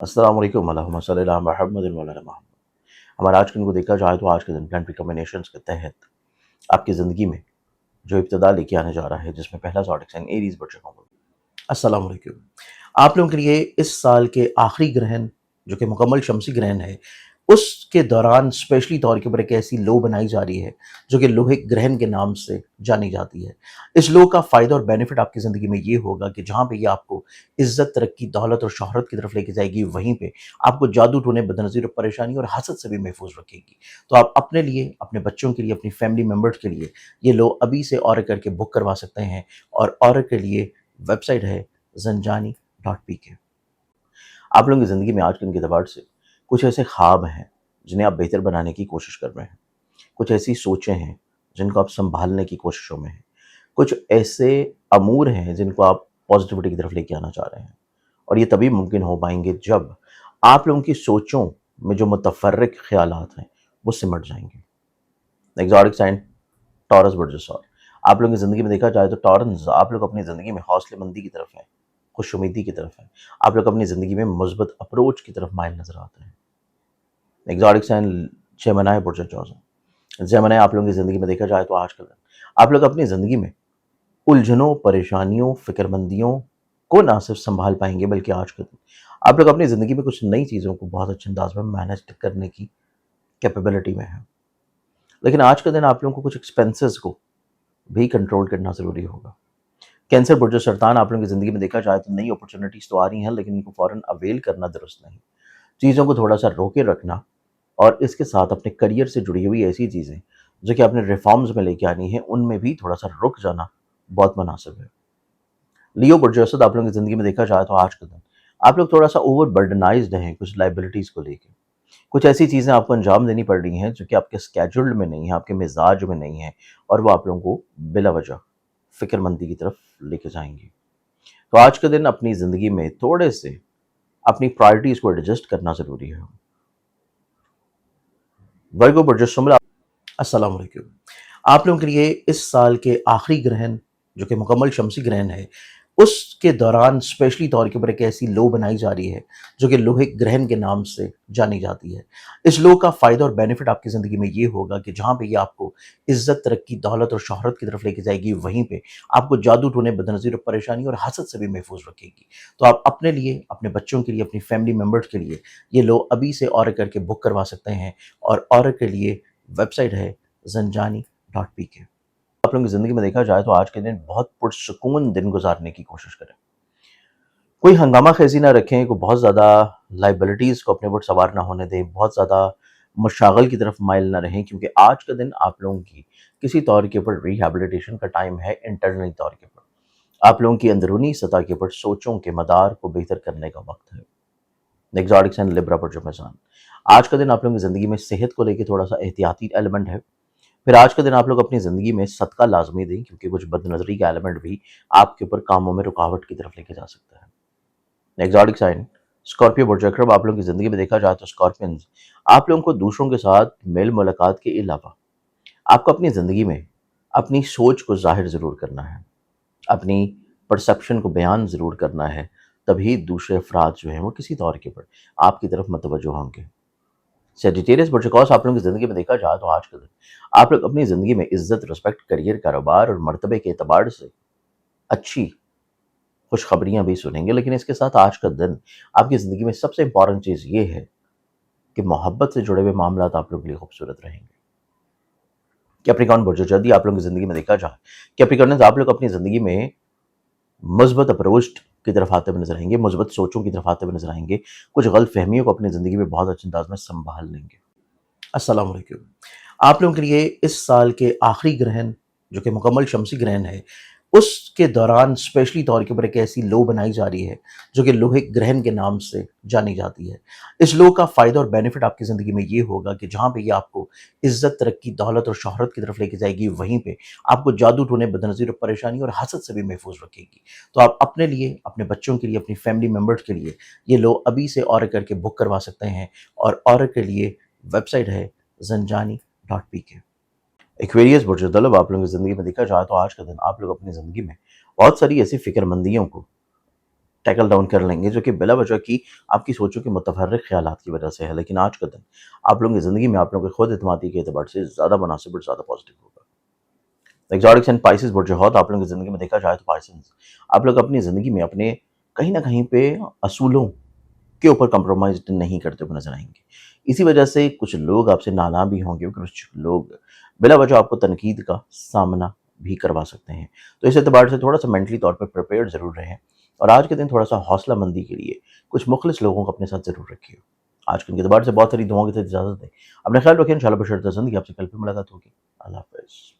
अस्सलाम वालेकुम अल्लाहुम्मा सल्ली अला मुहम्मद व अला मुहम्मद। हमारा आज के दिन को देखा जाए तो आज के दिन प्लान रिकमेंडेशंस के तहत आपकी ज़िंदगी में जो इब्तिदा लेके आने जा रहा है, जिसमें पहला ज़ोडिक साइन एरीज़ बच्चों को। अस्सलाम वालेकुम। आप लोगों के लिए इस साल के आखिरी ग्रहण जो कि मुकम्मल शमसी ग्रहण है, उसके दौरान स्पेशली तौर के ऊपर एक ऐसी लो बनाई जा रही है जो कि लोहे ग्रहण के नाम से जानी जाती है। इस लो का फ़ायदा और बेनिफिट आपकी ज़िंदगी में ये होगा कि जहाँ पे ये आपको इज़्ज़त, तरक्की, दौलत और शोहरत की तरफ लेके जाएगी, वहीं पे आपको जादू टोने, बदनज़ीर और परेशानी और हसद से भी महफूज़ रखेगी। तो आप अपने लिए, अपने बच्चों के लिए, अपनी फैमिली मेंबर्स के लिए ये लो अभी से ऑर्डर करके बुक करवा सकते हैं और ऑर्डर के लिए वेबसाइट है zanjani.pk। आप लोगों की ज़िंदगी में आज के दिन के एतबार से कुछ ऐसे ख्वाब हैं जिन्हें आप बेहतर बनाने की कोशिश कर रहे हैं। कुछ ऐसी सोचें हैं जिनको आप सँभालने की कोशिशों में हैं। कुछ ऐसे अमूर हैं जिनको आप पॉज़िटिविटी की तरफ लेके आना चाह रहे हैं। और ये तभी मुमकिन हो पाएँगे जब आप लोगों की सोचों में जो मुतफ़र्रिक़ ख़यालात हैं, वो सिमट जाएँगे। एग्ज़ॉटिक साइन टॉरस बर्जस। आप लोगों की ज़िंदगी में देखा जाए तो टॉरन्स, आप लोग अपनी ज़िंदगी में हौसलेमंदी की तरफ हैं, खुशुमीदी की तरफ हैं। आप लोग अपनी ज़िंदगी में मुस्बत अप्रोच की तरफ माइल नज़र आते हैं। एग्ज़ॉटिक साइन जेमिनी बर्ज चौदह। जेमिनी, आप लोगों की ज़िंदगी में देखा जाए तो आज का दिन आप लोग अपनी ज़िंदगी में उलझनों, परेशानियों, फ़िक्रमंदियों को ना सिर्फ सँभाल पाएँगे, बल्कि आज के दिन आप लोग अपनी ज़िंदगी में कुछ नई चीज़ों को बहुत अच्छे अंदाज़ में मैनेज करने की कैपेबिलिटी में हैं। लेकिन आज के दिन आप लोगों को कुछ एक्सपेंसेस को भी कंट्रोल करना ज़रूरी होगा। कैंसर बुर्ज सरतान, आप लोगों की ज़िंदगी में देखा जाए तो नई अपॉर्चुनिटीज़ तो आ रही हैं, लेकिन इनको फ़ौरन अवेल करना दुरुस्त नहीं। चीज़ों को थोड़ा-सा रोके रखना और इसके साथ अपने करियर से जुड़ी हुई ऐसी चीज़ें जो कि आपने रिफ़ॉर्म्स में लेके आनी है, उनमें भी थोड़ा-सा रुक जाना बहुत मुनासिब है। लियो बुर्ज असद, आप लोगों की ज़िंदगी में देखा जाए तो आज के दिन आप लोग थोड़ा-सा ओवर बर्डनाइज़्ड हैं कुछ लायबिलिटीज़ को लेके। कुछ ऐसी चीज़ें आपको अंजाम देनी पड़ रही हैं जो कि आपके स्केड्यूल्ड में नहीं है, आपके मिज़ाज में नहीं है, और वो आप लोगों को बिला वजह फ़िक्रमंदी की तरफ लेके जाएँगी। तो आज के दिन अपनी ज़िंदगी में थोड़े से अपनी प्रायोरिटीज़ को एडजस्ट करना ज़रूरी है। वर्गो बुर्ज शुमरा, अस्सलाम वालेकुम। आप लोगों के लिए इस साल के आखिरी ग्रहण जो कि मुकम्मल शमसी ग्रहण है, उसके दौरान स्पेशली तौर के ऊपर एक ऐसी लो बनाई जा रही है जो कि लोहे ग्रहण के नाम से जानी जाती है। इस लो का फ़ायदा और बेनिफिट आपकी ज़िंदगी में ये होगा कि जहाँ पे ये आपको इज़्ज़त, तरक्की, दौलत और शोहरत की तरफ लेके जाएगी, वहीं पे आपको जादू टोने, बदनज़ीर और परेशानी और हसद से भी महफूज़ रखेगी। तो आप अपने लिए, अपने बच्चों के लिए, अपनी फैमिली मेंबर्स के लिए ये लो अभी से ऑर्डर करके बुक करवा सकते हैं और ऑर्डर के लिए वेबसाइट है zanjani.pk। आप लोगों की ज़िंदगी में देखा जाए तो आज के दिन बहुत पुरसुकून दिन गुज़ारने की कोशिश करें। कोई हंगामा खेज़ी ना रखें, कोई बहुत ज़्यादा लायबिलिटीज़ को अपने ऊपर सवार ना होने दें, बहुत ज़्यादा मशागल की तरफ माइल ना रहें, क्योंकि आज का दिन आप लोगों की किसी तौर के ऊपर रिहैबिलिटेशन का टाइम है, इंटरनली तौर के ऊपर। आप लोगों की अंदरूनी सतह के ऊपर सोचों के मदार को बेहतर करने का वक़्त है। एग्ज़ॉटिक साइन लिब्रा पर जो मेज़ान, आज का दिन आप लोगों की ज़िंदगी में सेहत को लेके थोड़ा-सा एहतियाती एलिमेंट है। फिर आज के दिन आप लोग अपनी ज़िंदगी में सदका लाज़मी दें, क्योंकि कुछ बदनज़री का एलिमेंट भी आपके ऊपर कामों में रुकावट की तरफ लेके जा सकता है। एग्ज़ॉटिक साइन स्कॉर्पियो बुर्ज अक़रब, आप लोगों की ज़िंदगी में देखा जाए तो स्कॉर्पियंस, आप लोगों को दूसरों के साथ मेल मुलाकात के अलावा आपको अपनी ज़िंदगी में अपनी सोच को ज़ाहिर ज़रूर करना है, अपनी परसेप्शन को बयान ज़रूर करना है, तभी दूसरे अफ़राद जो हैं वो किसी तौर के ऊपर आपकी तरफ मुतवज्जो होंगे। सैजिटेरियस बुर्ज, आप लोगों की ज़िंदगी में देखा जाए तो आज के दिन आप लोग अपनी ज़िंदगी में इज़्ज़त, रिस्पेक्ट, करियर, कारोबार और मर्तबे के एतबार से अच्छी खुशखबरियाँ भी सुनेंगे। लेकिन इसके साथ आज का दिन आपकी ज़िंदगी में सबसे इम्पोर्टेंट चीज़ ये है कि मोहब्बत से जुड़े हुए मामलात आप लोगों के लिए खूबसूरत रहेंगे। कैप्रिकॉर्न बुर्ज, यदि आप लोगों की ज़िंदगी में देखा जाए, कैप्रिकॉर्नर्स, आप लोग अपनी ज़िंदगी में मुस्बत अप्रोच की तरफ आते हुए नज़र आएँगे, मुस्बत सोचों की तरफ आते हुए नज़र आएँगे, कुछ गलतफ़हमियों को अपनी ज़िंदगी में बहुत अच्छे अंदाज़ में सँभाल लेंगे। अस्सलाम वालेकुम। आप लोगों के लिए इस साल के आखिरी ग्रहण जो कि मुकम्मल शमसी ग्रहण है, उसके दौरान स्पेशली तौर के ऊपर एक ऐसी लो बनाई जा रही है जो कि लोहे ग्रहण के नाम से जानी जाती है। इस लो का फ़ायदा और बेनिफिट आपकी ज़िंदगी में ये होगा कि जहाँ पे ये आपको इज़्ज़त, तरक्की, दौलत और शोहरत की तरफ लेके जाएगी, वहीं पे आपको जादू टोने, बदनज़ीर और परेशानी और हसद से भी महफूज़ रखेगी। तो आप अपने लिए, अपने बच्चों के लिए, अपनी फैमिली मेंबर्स के लिए ये लो अभी से ऑर्डर करके बुक करवा सकते हैं और ऑर्डर के लिए वेबसाइट है zanjani.pk। एक्वेरियस बुर्ज तलब, आप लोगों की ज़िंदगी में देखा जाए तो आज का दिन आप लोग अपनी ज़िंदगी में बहुत सारी ऐसी फ़िक्रमंदियों को ٹیکل ڈاؤن کر لیں گے، جو کہ بلا وجہ کی آپ کی سوچوں کے متفرق خیالات کی وجہ سے ہے، لیکن آج کا دن آپ لوگوں کی زندگی میں آپ لوگوں کے خود اعتمادی کے اعتبار سے زیادہ مناسب اور زیادہ پازیٹیو ہوگا۔ ایگزاٹکس اینڈ پائسز برج جوہر آپ لوگوں کی زندگی میں دیکھا جائے تو پائسز آپ لوگ اپنی زندگی میں اپنے کہیں نہ کہیں پہ اصولوں کے اوپر کمپرومائز نہیں کرتے ہوئے نظر آئیں گے۔ اسی وجہ سے کچھ لوگ آپ سے نالاں بھی ہوں گے، کچھ لوگ بلا وجہ آپ کو تنقید کا سامنا بھی کروا سکتے ہیں۔ تو اس اعتبار سے تھوڑا سا مینٹلی طور پہ پریپیئرڈ ضرور رہیں، اور آج کے دن تھوڑا سا حوصلہ مندی کے لیے کچھ مخلص لوگوں کو اپنے ساتھ ضرور رکھیے۔ آج کے دن کے اعتبار سے بہت ساری دعاؤں کے ساتھ اجازت دیں، اپنا خیال رکھیں، انشاءاللہ بشرط زندگی آپ سے کل پھر ملاقات ہوگی۔ اللہ حافظ۔